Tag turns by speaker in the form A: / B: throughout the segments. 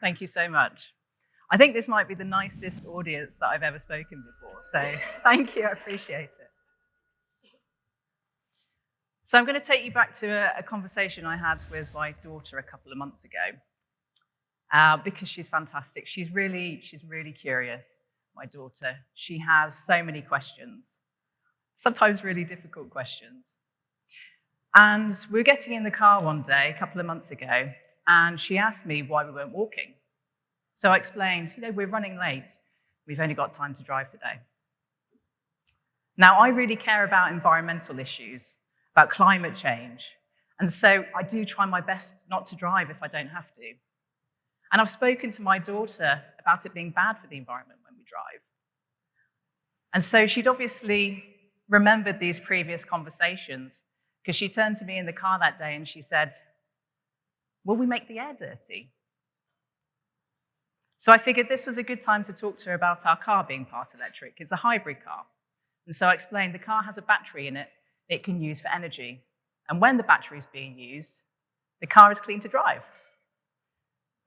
A: Thank you so much. I think this might be the nicest audience that I've ever spoken before, so thank you, I appreciate it. So I'm going to take you back to a conversation I had with my daughter a couple of months ago, because she's fantastic. She's really curious, my daughter. She has so many questions, sometimes really difficult questions. And we were getting in the car one day, a couple of months ago, and she asked me why we weren't walking. So I explained, we're running late. We've only got time to drive today. Now, I really care about environmental issues, about climate change. And so I do try my best not to drive if I don't have to. And I've spoken to my daughter about it being bad for the environment when we drive. And so she'd obviously remembered these previous conversations, because she turned to me in the car that day and she said, "Will we make the air dirty?" So I figured this was a good time to talk to her about our car being part electric. It's a hybrid car. And so I explained the car has a battery in it it can use for energy. And when the battery is being used, the car is clean to drive.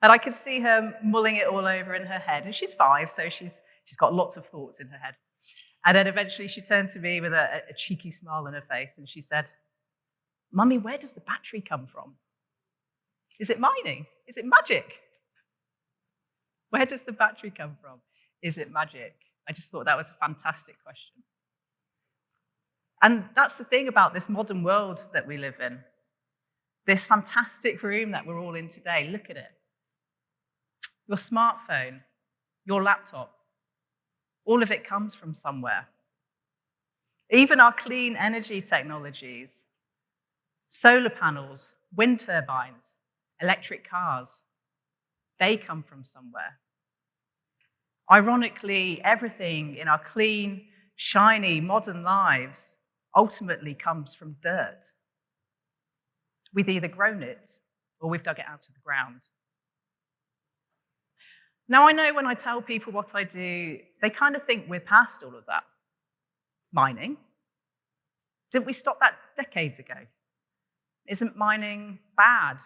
A: And I could see her mulling it all over in her head. And she's 5, so she's got lots of thoughts in her head. And then eventually she turned to me with a cheeky smile on her face and she said, "Mummy, where does the battery come from? Is it mining? Is it magic? Where does the battery come from? Is it magic?" I just thought that was a fantastic question. And that's the thing about this modern world that we live in. This fantastic room that we're all in today, look at it. Your smartphone, your laptop, all of it comes from somewhere. Even our clean energy technologies, solar panels, wind turbines, electric cars, they come from somewhere. Ironically, everything in our clean, shiny, modern lives ultimately comes from dirt. We've either grown it or we've dug it out of the ground. Now, I know when I tell people what I do, they kind of think we're past all of that. Mining? Didn't we stop that decades ago? Isn't mining bad,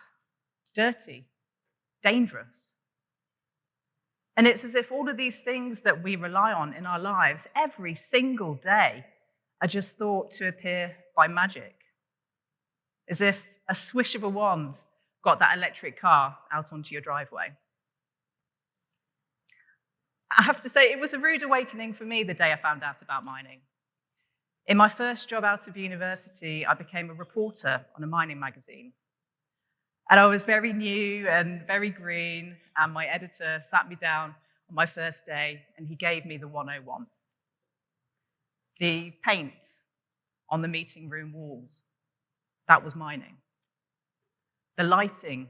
A: dirty, dangerous? And it's as if all of these things that we rely on in our lives every single day are just thought to appear by magic. As if a swish of a wand got that electric car out onto your driveway. I have to say, it was a rude awakening for me the day I found out about mining. In my first job out of university, I became a reporter on a mining magazine. And I was very new and very green, and my editor sat me down on my first day, and he gave me the 101. The paint on the meeting room walls, that was mining. The lighting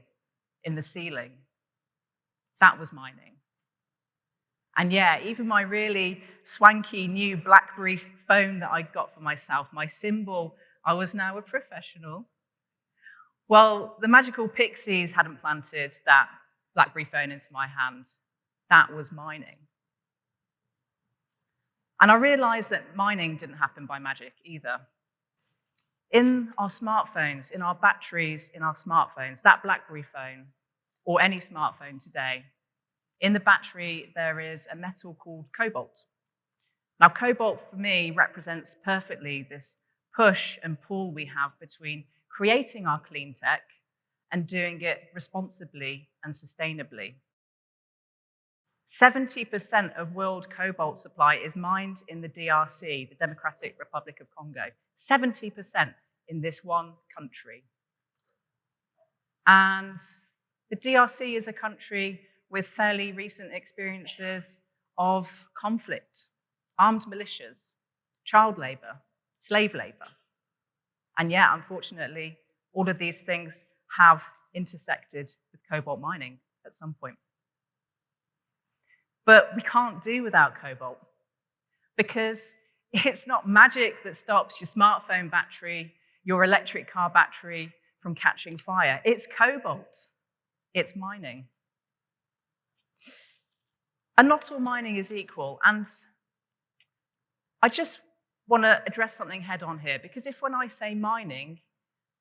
A: in the ceiling, that was mining. And yeah, even my really swanky new BlackBerry phone that I got for myself, my symbol, I was now a professional. Well, the magical pixies hadn't planted that BlackBerry phone into my hand. That was mining. And I realized that mining didn't happen by magic either. In our smartphones, in our batteries, in our smartphones, that BlackBerry phone, or any smartphone today, in the battery, there is a metal called cobalt. Now, cobalt, for me, represents perfectly this push and pull we have between creating our clean tech and doing it responsibly and sustainably. 70% of world cobalt supply is mined in the DRC, the Democratic Republic of Congo. 70% in this one country. And the DRC is a country with fairly recent experiences of conflict, armed militias, child labor, slave labor. And yeah, unfortunately, all of these things have intersected with cobalt mining at some point. But we can't do without cobalt, because it's not magic that stops your smartphone battery, your electric car battery from catching fire. It's cobalt. It's mining. And not all mining is equal. And I just want to address something head on here, because if when I say mining,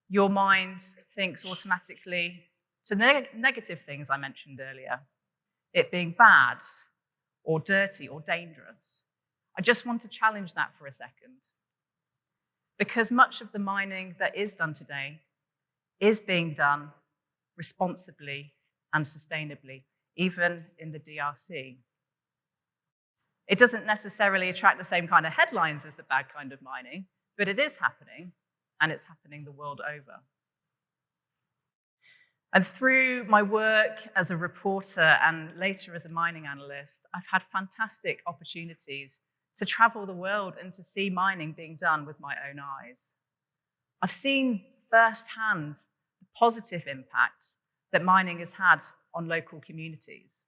A: your mind thinks automatically to negative things I mentioned earlier. it being bad or dirty or dangerous. I just want to challenge that for a second. Because much of the mining that is done today is being done responsibly and sustainably, even in the DRC. It doesn't necessarily attract the same kind of headlines as the bad kind of mining, but it is happening, and it's happening the world over. And through my work as a reporter and later as a mining analyst, I've had fantastic opportunities to travel the world and to see mining being done with my own eyes. I've seen firsthand the positive impact that mining has had on local communities.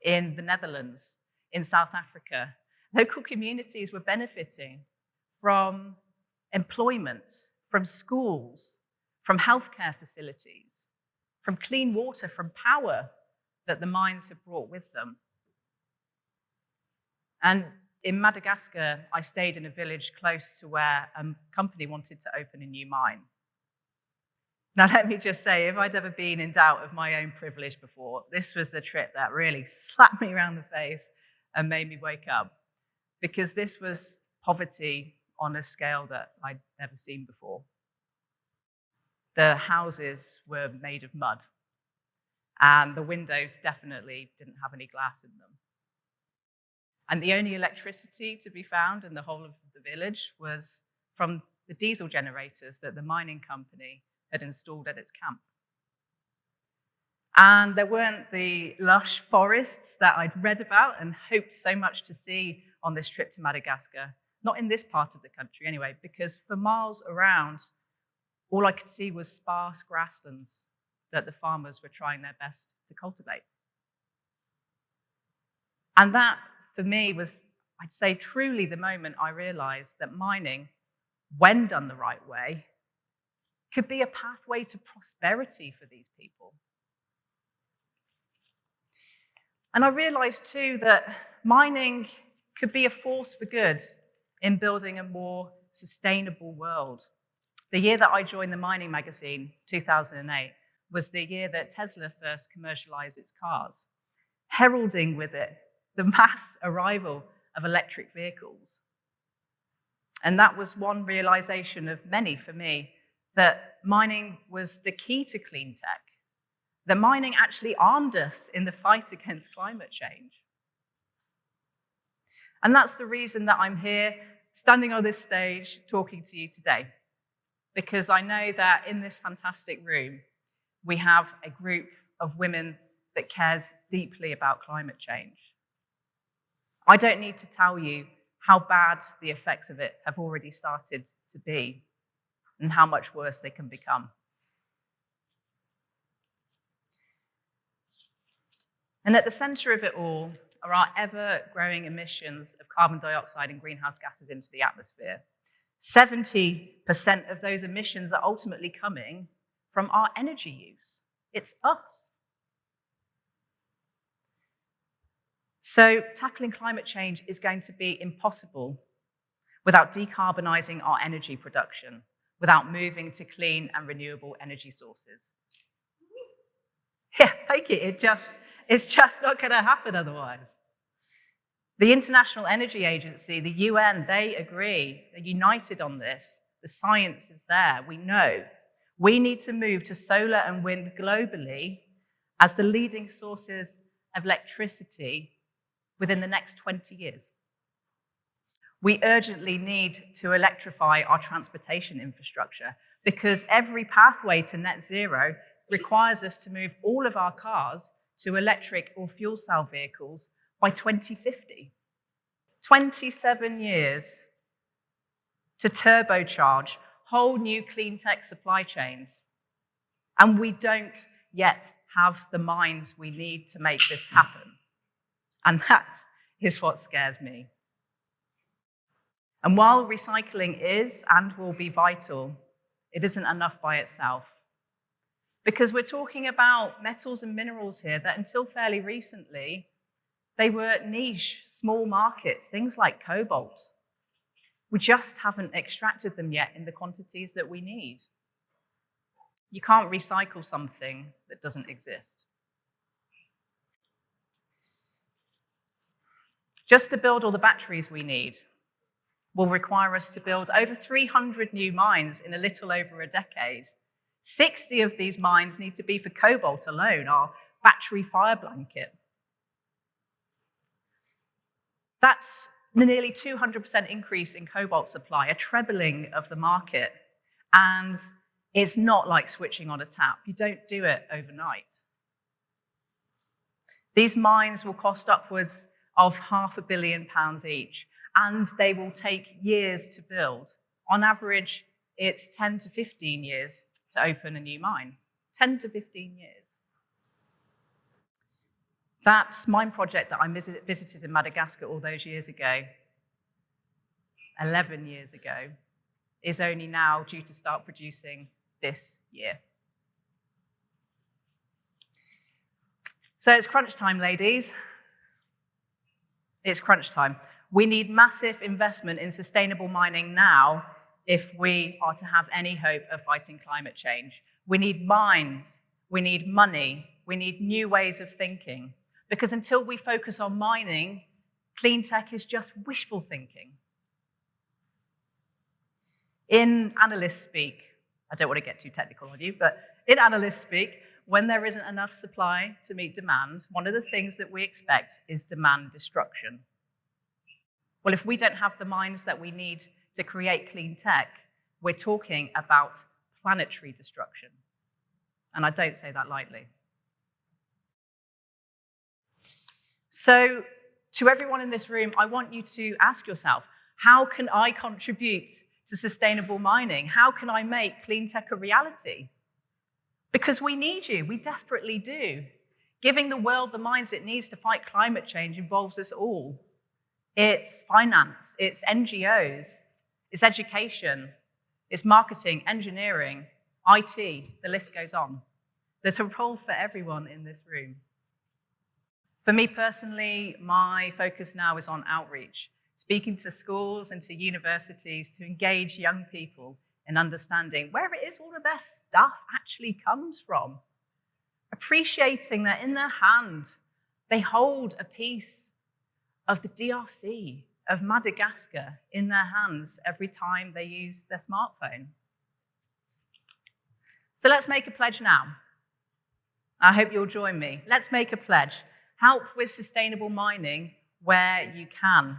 A: In the Netherlands, in South Africa, local communities were benefiting from employment, from schools, from healthcare facilities, from clean water, from power that the mines have brought with them. And in Madagascar, I stayed in a village close to where a company wanted to open a new mine. Now, let me just say, if I'd ever been in doubt of my own privilege before, this was the trip that really slapped me around the face and made me wake up, because this was poverty on a scale that I'd never seen before. The houses were made of mud, and the windows definitely didn't have any glass in them. And the only electricity to be found in the whole of the village was from the diesel generators that the mining company had installed at its camp. And there weren't the lush forests that I'd read about and hoped so much to see on this trip to Madagascar, not in this part of the country anyway, because for miles around, all I could see was sparse grasslands that the farmers were trying their best to cultivate. And that, for me, was, I'd say, truly the moment I realized that mining, when done the right way, could be a pathway to prosperity for these people. And I realized, too, that mining could be a force for good in building a more sustainable world. The year that I joined the mining magazine, 2008, was the year that Tesla first commercialized its cars, heralding with it the mass arrival of electric vehicles. And that was one realization of many for me, that mining was the key to clean tech. The mining actually armed us in the fight against climate change. And that's the reason that I'm here, standing on this stage, talking to you today. Because I know that in this fantastic room, we have a group of women that cares deeply about climate change. I don't need to tell you how bad the effects of it have already started to be and how much worse they can become. And at the center of it all are our ever-growing emissions of carbon dioxide and greenhouse gases into the atmosphere. 70% of those emissions are ultimately coming from our energy use. It's us. So tackling climate change is going to be impossible without decarbonizing our energy production, without moving to clean and renewable energy sources. Yeah, thank you. It's just not going to happen otherwise. The International Energy Agency, the UN, they agree. They're united on this. The science is there. We know. We need to move to solar and wind globally as the leading sources of electricity within the next 20 years. We urgently need to electrify our transportation infrastructure because every pathway to net zero requires us to move all of our cars to electric or fuel cell vehicles by 2050. 27 years to turbocharge whole new clean tech supply chains. And we don't yet have the mines we need to make this happen. And that is what scares me. And while recycling is and will be vital, it isn't enough by itself. Because we're talking about metals and minerals here that until fairly recently, they were niche, small markets, things like cobalt. We just haven't extracted them yet in the quantities that we need. You can't recycle something that doesn't exist. Just to build all the batteries we need will require us to build over 300 new mines in a little over a decade. 60 of these mines need to be for cobalt alone, our battery fire blanket. That's a nearly 200% increase in cobalt supply, a trebling of the market. And it's not like switching on a tap. You don't do it overnight. These mines will cost upwards of £500 million each, and they will take years to build. On average, it's 10 to 15 years to open a new mine. 10 to 15 years. That mine project that I visited in Madagascar all those years ago, 11 years ago, is only now due to start producing this year. So it's crunch time, ladies. It's crunch time. We need massive investment in sustainable mining now if we are to have any hope of fighting climate change. We need mines, we need money, we need new ways of thinking. Because until we focus on mining, clean tech is just wishful thinking. In analyst speak, I don't want to get too technical on you, but in analyst speak, when there isn't enough supply to meet demand, one of the things that we expect is demand destruction. Well, if we don't have the mines that we need to create clean tech, we're talking about planetary destruction. And I don't say that lightly. So, to everyone in this room, I want you to ask yourself, how can I contribute to sustainable mining? How can I make clean tech a reality? Because we need you, we desperately do. Giving the world the mines it needs to fight climate change involves us all. It's finance, it's NGOs, it's education, it's marketing, engineering, IT, the list goes on. There's a role for everyone in this room. For me personally, my focus now is on outreach, speaking to schools and to universities to engage young people in understanding where it is all of their stuff actually comes from. Appreciating that in their hand, they hold a piece of the DRC, of Madagascar, in their hands every time they use their smartphone. So let's make a pledge now. I hope you'll join me. Let's make a pledge. Help with sustainable mining where you can.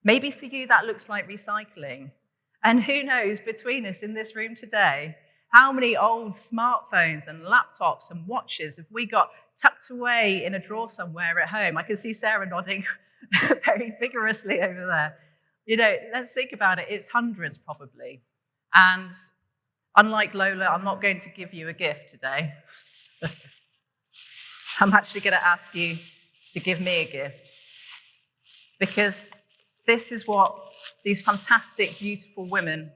A: Maybe for you that looks like recycling. And who knows, between us in this room today, how many old smartphones and laptops and watches have we got tucked away in a drawer somewhere at home? I can see Sarah nodding very vigorously over there. You know, let's think about it. It's hundreds probably. And unlike Lola, I'm not going to give you a gift today. I'm actually going to ask you to give me a gift. Because this is what these fantastic, beautiful women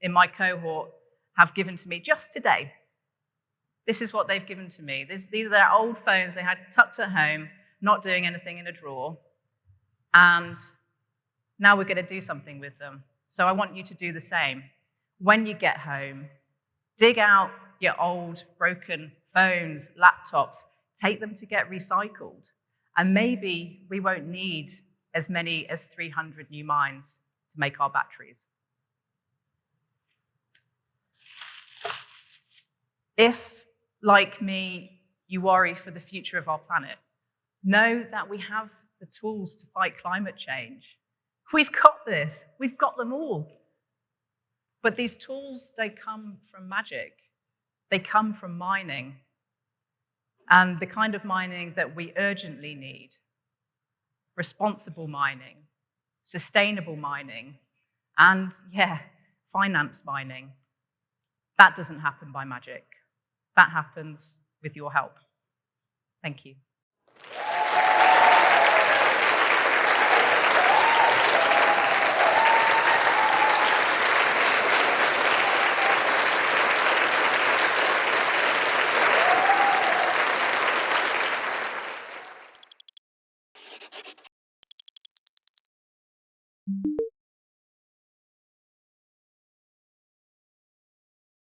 A: in my cohort have given to me just today. This is what they've given to me. These are their old phones they had tucked at home, not doing anything in a drawer. And now we're going to do something with them. So I want you to do the same. When you get home, dig out your old, broken phones, laptops, take them to get recycled. And maybe we won't need as many as 300 new mines to make our batteries. If, like me, you worry for the future of our planet, know that we have the tools to fight climate change. We've got this. We've got them all. But these tools don't come from magic. They come from mining. And the kind of mining that we urgently need. Responsible mining, sustainable mining, and, finance mining. That doesn't happen by magic. That happens with your help. Thank you.